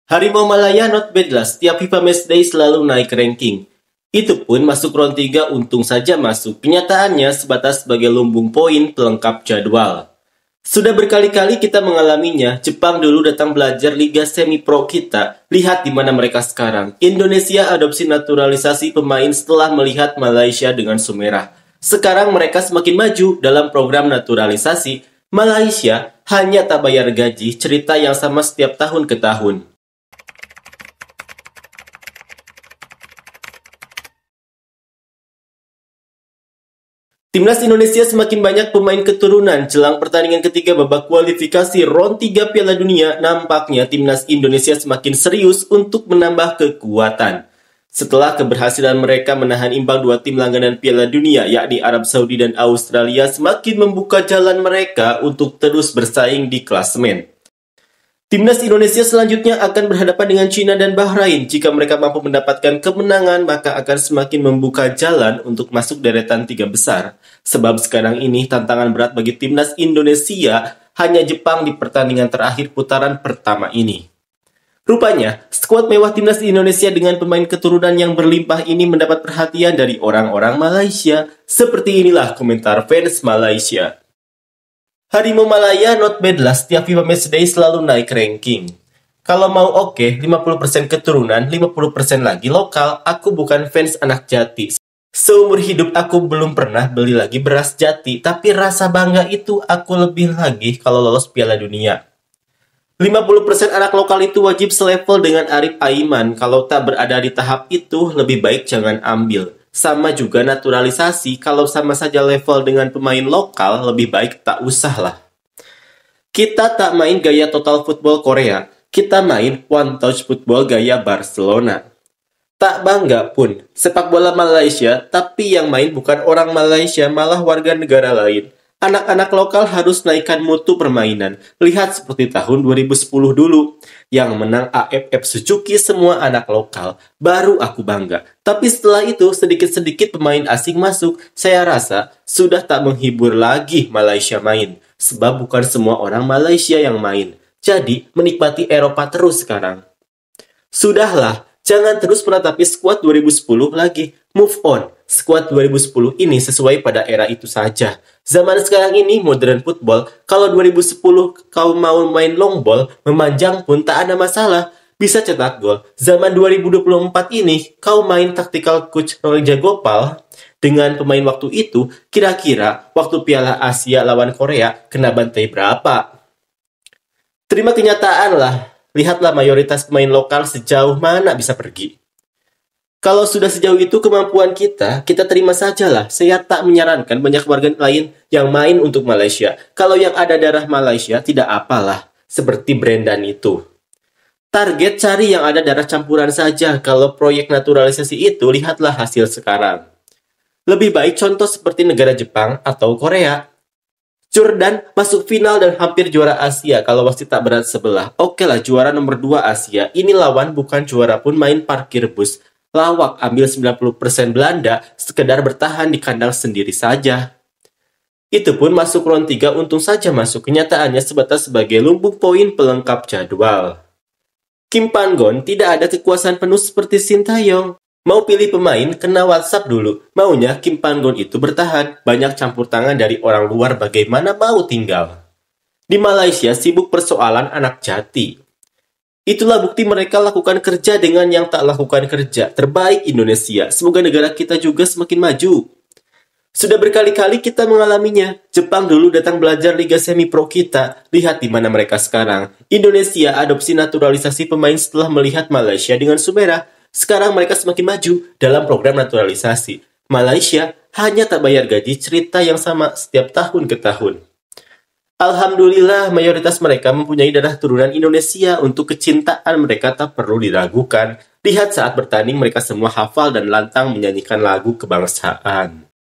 Harimau Malaya not bad lah, setiap FIFA Matchday selalu naik ranking. Itu pun masuk round 3 untung saja masuk. Kenyataannya sebatas sebagai lumbung poin pelengkap jadwal. Sudah berkali-kali kita mengalaminya. Jepang dulu datang belajar Liga Semi Pro kita. Lihat di mana mereka sekarang. Indonesia adopsi naturalisasi pemain setelah melihat Malaysia dengan Sumerah. Sekarang mereka semakin maju dalam program naturalisasi. Malaysia hanya tak bayar gaji, cerita yang sama setiap tahun ke tahun. Timnas Indonesia semakin banyak pemain keturunan. Jelang pertandingan ketiga babak kualifikasi round 3 Piala Dunia, nampaknya Timnas Indonesia semakin serius untuk menambah kekuatan. Setelah keberhasilan mereka menahan imbang dua tim langganan Piala Dunia, yakni Arab Saudi dan Australia, semakin membuka jalan mereka untuk terus bersaing di klasemen. Timnas Indonesia selanjutnya akan berhadapan dengan China dan Bahrain. Jika mereka mampu mendapatkan kemenangan, maka akan semakin membuka jalan untuk masuk deretan 3 besar. Sebab sekarang ini tantangan berat bagi Timnas Indonesia hanya Jepang di pertandingan terakhir putaran pertama ini. Rupanya, skuad mewah Timnas Indonesia dengan pemain keturunan yang berlimpah ini mendapat perhatian dari orang-orang Malaysia. Seperti inilah komentar fans Malaysia. Harimau Malaya not bad lah, setiap FIFA Matchday selalu naik ranking. Kalau mau oke, 50% keturunan, 50% lagi lokal, aku bukan fans anak jati. Seumur hidup aku belum pernah beli lagi beras jati, tapi rasa bangga itu aku lebih lagi kalau lolos Piala Dunia. 50% anak lokal itu wajib selevel dengan Arif Aiman, kalau tak berada di tahap itu, lebih baik jangan ambil. Sama juga naturalisasi, kalau sama saja level dengan pemain lokal, lebih baik tak usah lah. Kita tak main gaya total football Korea, kita main one touch football gaya Barcelona. Tak bangga pun, sepak bola Malaysia, tapi yang main bukan orang Malaysia, malah warga negara lain. Anak-anak lokal harus naikkan mutu permainan. Lihat seperti tahun 2010 dulu. Yang menang AFF Suzuki semua anak lokal. Baru aku bangga. Tapi setelah itu sedikit-sedikit pemain asing masuk. Saya rasa sudah tak menghibur lagi Malaysia main. Sebab bukan semua orang Malaysia yang main. Jadi menikmati Eropa terus sekarang. Sudahlah. Jangan terus meratapi skuad 2010 lagi. Move on. Skuad 2010 ini sesuai pada era itu saja. Zaman sekarang ini modern football. Kalau 2010 kau mau main long ball, memanjang pun tak ada masalah. Bisa cetak gol. Zaman 2024 ini kau main tactical coach Roja Gopal dengan pemain waktu itu, kira-kira waktu Piala Asia lawan Korea kena bantai berapa? Terima kenyataan lah. Lihatlah mayoritas pemain lokal sejauh mana bisa pergi. Kalau sudah sejauh itu kemampuan kita terima sajalah. Saya tak menyarankan banyak warga lain yang main untuk Malaysia. Kalau yang ada darah Malaysia, tidak apalah. Seperti Brendan itu. Target cari yang ada darah campuran saja. Kalau proyek naturalisasi itu, lihatlah hasil sekarang. Lebih baik contoh seperti negara Jepang atau Korea. Jordan masuk final dan hampir juara Asia kalau wasit tak berat sebelah. Oke lah, juara nomor 2 Asia. Ini lawan bukan juara pun main parkir bus. Lawak ambil 90% Belanda, sekedar bertahan di kandang sendiri saja. Itu pun masuk round 3 untung saja masuk. Kenyataannya sebatas sebagai lumbung poin pelengkap jadwal. Kim Panggon tidak ada kekuasaan penuh seperti Sintayong. Mau pilih pemain, kena WhatsApp dulu. Maunya Kim Panggon itu bertahan. Banyak campur tangan dari orang luar bagaimana mau tinggal. Di Malaysia sibuk persoalan anak jati. Itulah bukti mereka lakukan kerja dengan yang tak lakukan kerja. Terbaik Indonesia. Semoga negara kita juga semakin maju. Sudah berkali-kali kita mengalaminya. Jepang dulu datang belajar Liga Semi Pro kita. Lihat di mana mereka sekarang. Indonesia adopsi naturalisasi pemain setelah melihat Malaysia dengan Sumerah. Sekarang mereka semakin maju dalam program naturalisasi. Malaysia hanya tak bayar gaji, cerita yang sama setiap tahun ke tahun. Alhamdulillah mayoritas mereka mempunyai darah turunan Indonesia. Untuk kecintaan mereka tak perlu diragukan. Lihat saat bertanding mereka semua hafal dan lantang menyanyikan lagu kebangsaan.